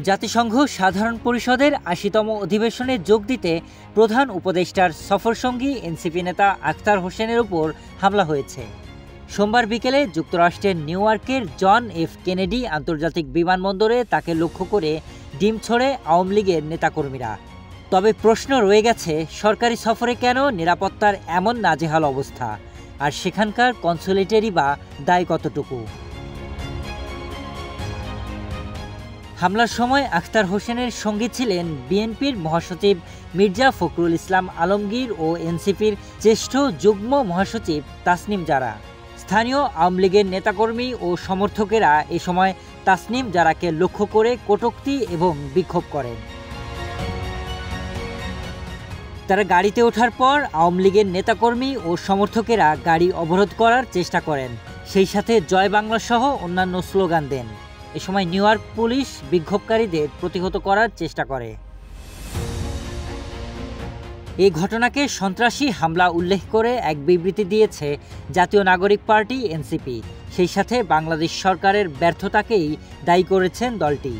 জাতিসংঘ সাধারণ পরিষদের ৮০তম অধিবেশনে যোগ দিতে প্রধান উপদেষ্টার সফরসঙ্গী এনসিপি নেতা আখতার হোসেনের উপর হামলা হয়েছে। সোমবার বিকেলে যুক্তরাষ্ট্রের নিউ ইয়র্কের জন এফ কেনেডি আন্তর্জাতিক বিমানবন্দরে তাকে লক্ষ্য করে ডিম ছোড়ে আওয়ামী লীগের নেতাকর্মীরা। তবে প্রশ্ন রয়ে গেছে, সরকারি সফরে কেন নিরাপত্তার এমন নাজেহাল অবস্থা, আর সেখানকার কনসুলেটেরই বা দায় কতটুকু? হামলার সময় আখতার হোসেনের সঙ্গী ছিলেন বিএনপির মহাসচিব মির্জা ফখরুল ইসলাম আলমগীর ও এনসিপির জ্যেষ্ঠ যুগ্ম মহাসচিব তাসনিম জারা। স্থানীয় আওয়ামী লীগের নেতাকর্মী ও সমর্থকেরা এ সময় তাসনিম জারাকে লক্ষ্য করে কটূক্তি এবং বিক্ষোভ করেন। তারা গাড়িতে ওঠার পর আওয়ামী লীগের নেতাকর্মী ও সমর্থকেরা গাড়ি অবরোধ করার চেষ্টা করেন, সেই সাথে জয় বাংলা সহ অন্যান্য স্লোগান দেন। এ সময় নিউ ইয়র্ক পুলিশ বিক্ষোভকারীদের প্রতিহত করার চেষ্টা করে। এই ঘটনাকে সন্ত্রাসী হামলা উল্লেখ করে এক বিবৃতি দিয়েছে জাতীয় নাগরিক পার্টি এনসিপি। সেই সাথে বাংলাদেশ সরকারের ব্যর্থতাকেই দায়ী করেছেন দলটি।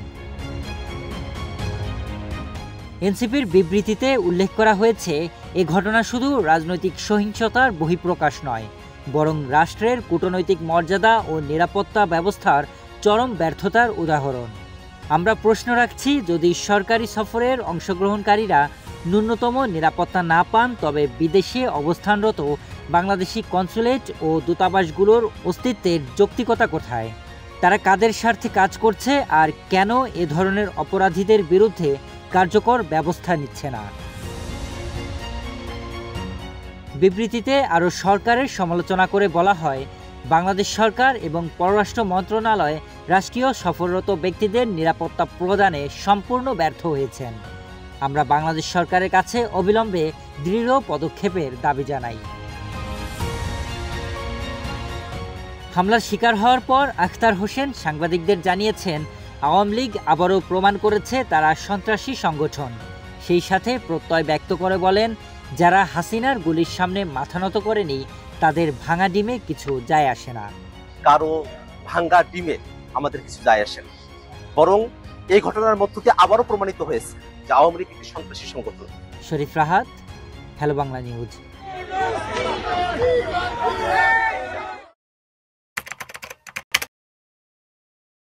এনসিপির বিবৃতিতে উল্লেখ করা হয়েছে, এ ঘটনা শুধু রাজনৈতিক সহিংসতার বহিঃপ্রকাশ নয়, বরং রাষ্ট্রের কূটনৈতিক মর্যাদা ও নিরাপত্তা ব্যবস্থার চরম ব্যর্থতার উদাহরণ। আমরা প্রশ্ন রাখছি, যদি সরকারি সফরের অংশগ্রহণকারীরা ন্যূনতম নিরাপত্তা না পান, তবে বিদেশে অবস্থানরত বাংলাদেশি কনসুলেট ও দূতাবাসগুলোর অস্তিত্বের যৌক্তিকতা কোথায়? তারা কাদের স্বার্থে কাজ করছে, আর কেন এ ধরনের অপরাধীদের বিরুদ্ধে কার্যকর ব্যবস্থা নিচ্ছে না? বিবৃতিতে আরও সরকারের সমালোচনা করে বলা হয়, বাংলাদেশ সরকার এবং পররাষ্ট্র মন্ত্রণালয় রাষ্ট্রীয় সফররত ব্যক্তিদের নিরাপত্তা প্রদানে সম্পূর্ণ ব্যর্থ হয়েছেন। আমরা বাংলাদেশ সরকারের কাছে অবিলম্বে দৃঢ় পদক্ষেপের দাবি জানাই। হামলার শিকার হওয়ার পর আখতার হোসেন সাংবাদিকদের জানিয়েছেন, আওয়ামী লীগ আবারও প্রমাণ করেছে তারা সন্ত্রাসী সংগঠন। সেই সাথে প্রত্যয় ব্যক্ত করে বলেন, যারা হাসিনার গুলির সামনে মাথা নত করেনি, তাদের ভাঙা ডিমে কিছু যায় আসে না। কারো ভাঙা ডিমে আমাদের কিছু যায় আসে না, বরং এই ঘটনার মধ্য দিয়ে আবারও প্রমাণিত হয়েছে যে আওয়ামী লীগ একটি সন্ত্রাসী সংগঠন। শরীফ রাহাত, হ্যালো বাংলা নিউজ।